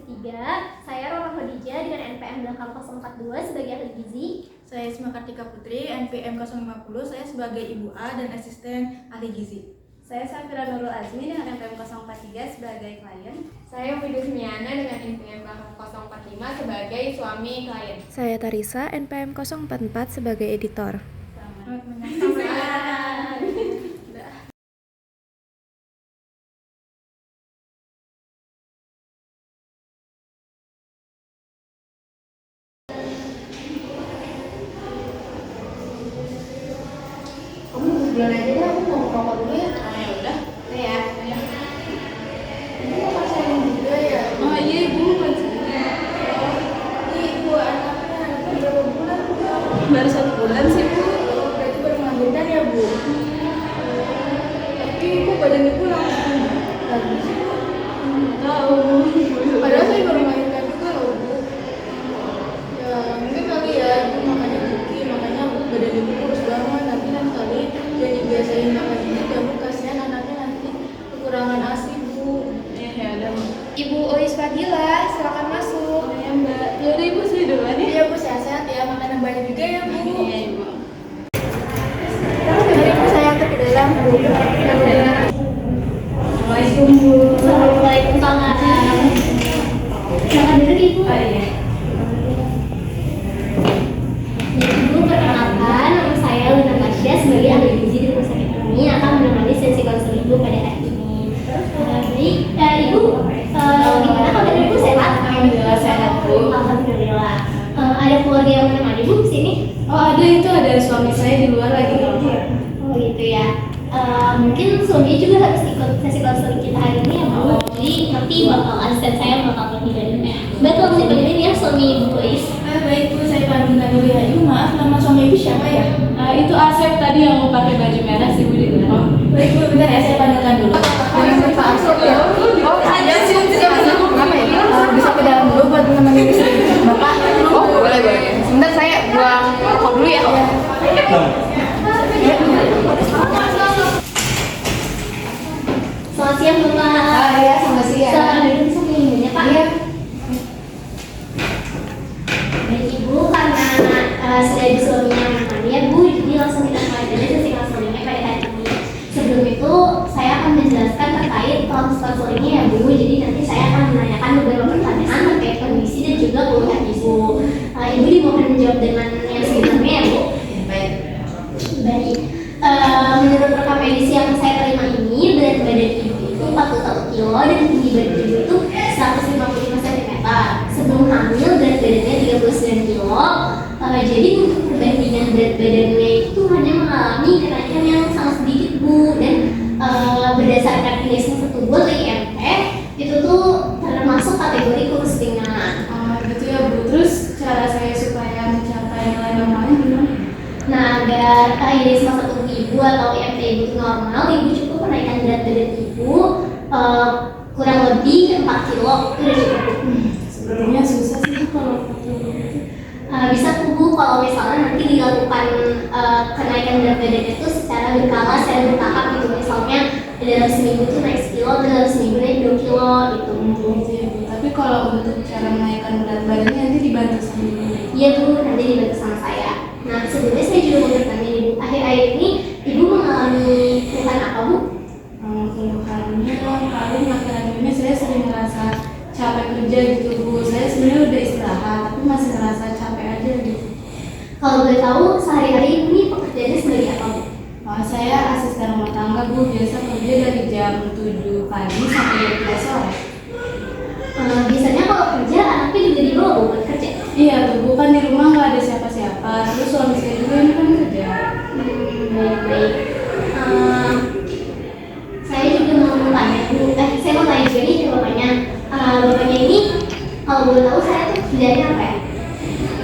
3. Saya Roma Khadijah dengan NPM 8042 sebagai ahli gizi. Saya Isma Kartika Putri, NPM 050, saya sebagai Ibu A dan asisten ahli gizi. Saya Safira Nurul Azmi dengan NPM 043 sebagai klien. Saya Widus Miana dengan NPM 045 sebagai suami klien. Saya Tarisa, NPM 044 sebagai editor. Selamat menyaksikan. Kamu bulan aja deh, aku mau ngerokok dulu ya. Ya udah. Ya. Ini mau pasaran juga ya? Oh iya ibu pacarnya. Ini ibu anaknya berapa bulan? Baru 1 bulan sih bu. Berarti baru melahirkan ya bu? Tapi ibu badan ibu langsung bagus. Tahu. Padahal saya baru melahirkan juga loh bu. Ya mungkin kali ya ibu makannya tinggi, makanya badan ibu kurus banget. Nanti kan kali jadi biasain makan tinggi, kamu kasihan anaknya nanti kekurangan ASI bu. Ya udah. Ibu Ois Fadila, silakan masuk. Ya mbak. Ya udah ibu sih duluan ya. Iya bu, sehat-sehat ya, makan yang banyak juga ya bu. Iya ibu. Mari bu, saya antar ke dalam bu. Assalamualaikum Bu. Waalaikumsalam. Silakan duduk Ibu. Oh iya. Ibu, perkenalkan, nama saya Lina Tasya sebagai ahli gizi di rumah sakit ini akan menemani sesi konseling Ibu pada hari ini. Baik, Ibu, gimana kabar Ibu, sehat? Alhamdulillah sehat bu. Alhamdulillah. Ada keluarga yang menemani Ibu di sini? Oh ada itu ada suami saya di luar lagi kerja. Oh gitu ya. Mungkin suami juga harus ikut sesi konseling kita hari ini ya Bu. Jadi nanti bakal asisten saya bakal pergi dari Mbak tolong dipanggilin ya suami Ibu Ois. Baik bu, saya panggilkan dulu ya. Ibu maaf, nama suami ibu siapa ya? Itu Asep tadi yang mau pakai baju merah sih bu di luar. Baik bu, bentar ya, saya panggilkan dulu. Dengan Pak Asok ya. Oh ada sih, apa ya? Bisa ke dalam dulu buat menemani istri Bapak. Oh boleh boleh. Sebentar saya buang rokok dulu ya. Selamat siang Bapak. Ya, selamat siang. Selamat duduk sama ibunya Pak. Iya. Baik Ibu, karena sudah ada suaminya menemani ya Bu, jadi langsung kita mulai aja sesi konselingnya pada hari ini. Sebelum itu saya akan menjelaskan terkait proses konselingnya ya Bu. Jadi nanti saya akan menanyakan beberapa pertanyaan terkait kondisi dan juga keluhan Ibu. Ibu dimohon menjawab dengan yang sebenarnya ya Bu. Baik. Baik. Menurut rekam medis yang saya terima ini, berat badan ibu itu 41 kilo dan tinggi badan ibu itu 155 cm. Sebelum hamil berat badannya 39 kilo. Jadi untuk perbandingan berat badannya itu hanya mengalami kenaikan yang sangat sedikit Bu. Dan berdasarkan indeks massa tubuh atau IMT itu tuh termasuk kategori kurus ringan. Gitu ya bu. Terus cara saya supaya mencapai nilai normalnya gimana? Nah, agar indeks massa tubuh ibu atau IMT ibu itu normal, ibu cukup menaikkan berat badan ibu kurang lebih 4 kilo, itu udah cukup. Sebenarnya susah sih kalau foto gitu. Bisa tubuh kalau misalnya nanti dilakukan kenaikan berat badan itu secara berkala, secara bertahap gitu. Misalnya dalam seminggu tuh naik sekilo, dalam seminggu naik 2 kilo gitu. Gitu ya bu. Tapi kalau untuk cara menaikkan berat badannya nanti dibantu sama ibu. Iya Bu, nanti dibantu sama saya. Nah, sebelumnya saya juga mau bertanya Ibu, akhir-akhir ini Ibu mengalami keluhan apa Bu? Keluhannya paling akhir-akhir ini saya sering merasa capek kerja gitu bu. Saya sebenarnya udah istirahat tapi masih ngerasa capek aja gitu. Kalau boleh tahu, sehari-hari Ibu ini pekerjaannya sebagai apa Bu? Saya asisten rumah tangga bu, biasa kerja dari jam 7 pagi sampai jam 3 sore. Biasanya kalau kerja, anaknya juga dibawa Bu buat kerja? Iya tuh bu, kan di rumah nggak ada siapa-siapa. Terus suami saya juga ini kan kerja. Baik-baik. Saya juga mau tanya Bu, saya mau tanya juga nih ke bapaknya. Bapaknya ini, kalau boleh tahu saya tuh kerjanya apa ya?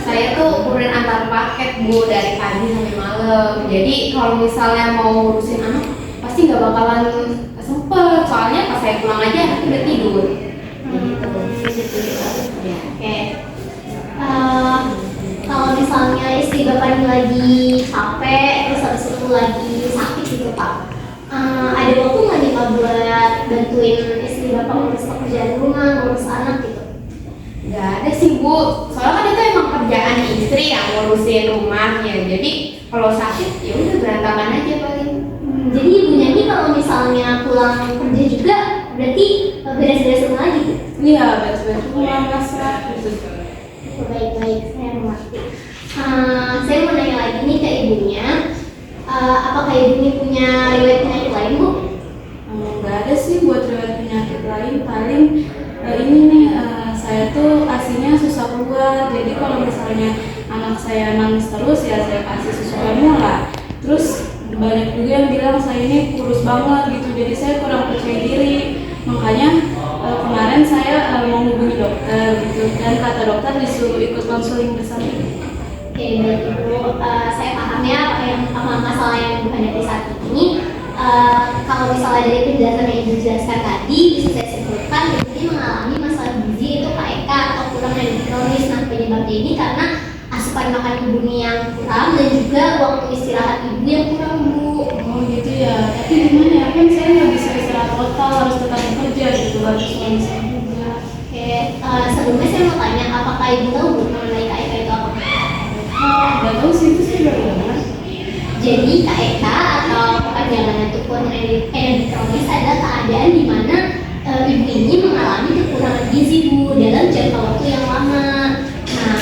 Saya tuh kurir antar paket bu dari pagi sampai malam. Jadi kalau misalnya mau ngurusin anak pasti nggak bakalan sempet. Soalnya pas saya pulang aja anaknya udah tidur. Gitu. Ya, oke. Kalau misalnya istri bapak ini lagi capek, terus habis itu lagi sakit gitu Pak, ada waktu nggak nih Pak buat bantuin istri bapak ngurus pekerjaan rumah, ngurus anak gitu? Gak ada sih Bu, soalnya kan itu emang kerjaan istri yang ngurusin rumahnya. Jadi kalau sakit ya udah berantakan aja paling. Jadi ibunya ini kalau misalnya pulang kerja juga berarti beres-beres rumah lagi. Iya, beres-beres rumah, masak gitu. Baik-baik, saya mengerti. Saya mau nanya lagi nih ke ibunya, apakah ibu ini punya riwayat penyakit lain Bu? Nggak ada sih buat riwayat penyakit lain, paling ini nih saya tuh asinya susah keluar, jadi kalau misalnya anak saya nangis terus ya saya kasih susu formula. Terus banyak juga yang bilang saya ini kurus banget gitu, jadi saya kurang percaya diri. Makanya kemarin saya mau hubungi dokter gitu, dan kata dokter disuruh ikut konseling bersama. Oke, baik Ibu, saya paham ya apa masalah yang Ibu hadapi saat ini. Kalau misalnya dari penjelasan yang Ibu jelaskan tadi, bisa saya simpulkan Ibu ini mengalami masalah gizi itu KEK atau kurang energi kronis. Nah, penyebabnya ini karena asupan makan Ibu ini yang kurang dan juga waktu istirahat Ibu yang kurang Bu. Oh gitu ya, tapi gimana ya, kan saya nggak bisa istirahat total, harus tetap bekerja gitu, harus suami saya juga. Oke, sebelumnya saya mau tanya, apakah Ibu tahu Bu mengenai KEK itu apa? Nggak tahu sih, itu saya baru dengar. Jadi KEK atau kepanjangan untuk kurang energi kronis adalah keadaan di mana ibu ini mengalami kekurangan gizi Bu dalam jangka waktu yang lama. Nah,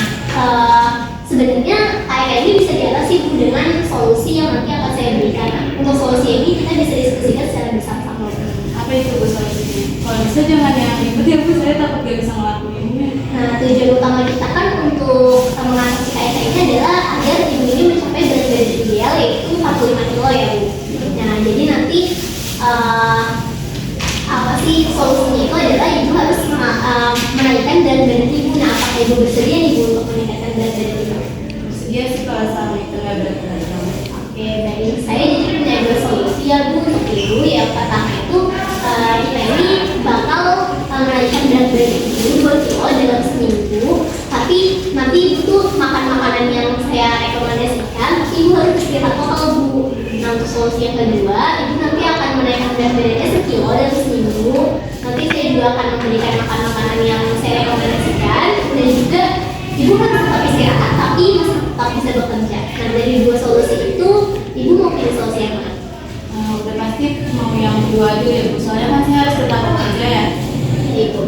sebenarnya KEK ini bisa diatasi Bu dengan solusi yang nanti akan saya berikan. Nah, untuk solusi ini kita bisa diskusikan secara bersama-sama. Apa itu Bu solusinya? Kalau bisa jangan yang ribet ya Bu, saya takut gak bisa ngelakuinnya. Nah, tujuan utama kita kan untuk mengatasi KEK ini adalah agar ibu ini mencapai berat badan ideal yaitu 45 kilo ya Bu. Nah, jadi nanti apa sih solusinya itu adalah ibu harus menaikkan berat badan ibu. Nah, apakah ibu bersedia nih Bu untuk meningkatkan berat badan ibu? Bersedia sih kalau sama itu nggak berat-berat banget. Oke, baik. Saya jadi punya dua solusi ya Bu untuk ibu. Yang pertama itu kita ini bakal menaikkan berat badan ibu 2 kilo dalam seminggu. Tapi nanti ibu tuh makan makanan yang saya rekomendasikan, tapi ibu harus istirahat total Bu. Nah, untuk solusi yang kedua, ibu nanti akan menaikkan berat badannya 1 kilo dalam seminggu. Nanti saya juga akan memberikan makan makanan yang saya rekomendasikan dan juga ibu harus tetap istirahat tapi masih tetap bisa bekerja. Nah, dari dua solusi itu, ibu mau pilih solusi yang mana? Udah pasti mau yang kedua aja ya Bu, soalnya kan saya harus tetap bekerja ya. Ibu.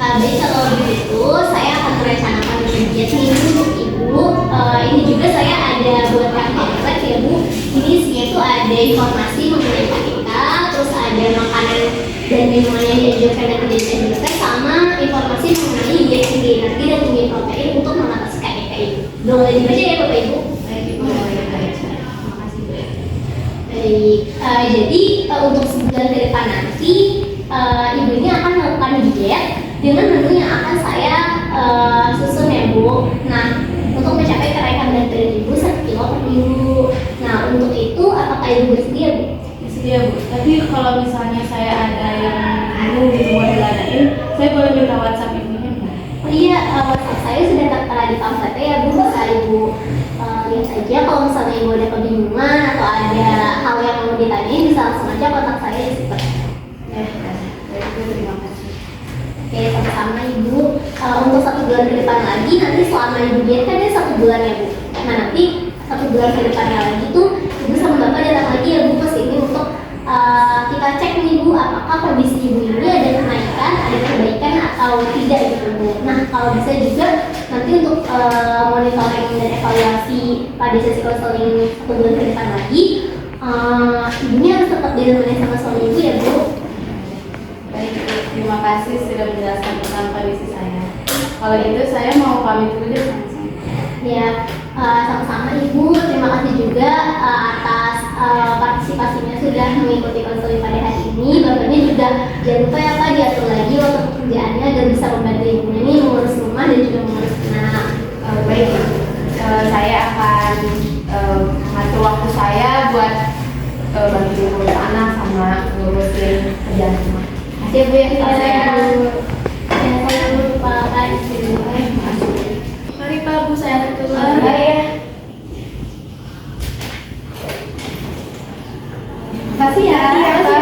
Jadi kalau begitu, saya akan merencanakan diet nih Bu untuk ibu. Ini juga saya ada buat pamflet ya Bu. Ini isinya tuh ada informasi mengenai KEK, terus ada makanan dan minuman yang dianjurkan dan tidak dianjurkan, sama informasi mengenai diet tinggi energi dan tinggi protein untuk mengatasi KEK ini. Boleh dibaca ya Bapak Ibu? Baik Ibu, boleh baca. Makasih Bu. Baik, jadi untuk sebulan ke depan nanti ibu ini akan melakukan diet dengan menu yang akan saya susun ya Bu. Nah, untuk mencapai kenaikan berat badan ibu 1 kilo per minggu. Nah, untuk itu apakah ibu bersedia Bu? Bersedia Bu, tapi kalau misalnya saya ada yang mau gitu mau diladain, saya boleh minta WhatsApp ibunya nggak? Oh iya, WhatsApp saya sudah tertera di pamfletnya ya Bu. Bisa ibu lihat saja. Kalau misalnya ibu ada kebingungan atau ada hal yang mau ditanyain, bisa langsung aja kontak saya di situ. Ya, baik Bu, terima kasih. Oke, sama-sama Ibu. Untuk 1 bulan ke depan lagi, nanti selama Ibu diet kan dia 1 bulan ya Bu. Nah, nanti 1 bulan ke depannya lagi tuh Ibu sama Bapak datang lagi ya Bu ke sini untuk kita cek nih Bu, apakah kondisi Ibu ini ada kenaikan, ada perbaikan atau tidak gitu Bu. Nah, kalau bisa juga nanti untuk monitoring dan evaluasi pada sesi konseling 1 bulan ke depan lagi, ibunya harus tetap ditemani sama suami Ibu ya Bu. Baik Bu, terima kasih sudah menjelaskan tentang kondisi saya. Kalau gitu saya mau pamit dulu deh langsung. Ya, sama-sama Ibu. Terima kasih juga atas partisipasinya sudah mengikuti konseling pada hari ini. Bapaknya juga jangan lupa ya Pak diatur lagi waktu pekerjaannya agar bisa membantu ibunya nih mengurus rumah dan juga mengurus anak. Baik Bu, saya akan mengatur waktu saya buat bantu ngurus anak sama ngurusin kerjaan rumah. Terima kasih Bu ya. Terima kasih, Bu. Saya lupa Pak istri. Mari Pak, Bu, saya antar keluar. Baik ya. Makasih ya. Terima kasih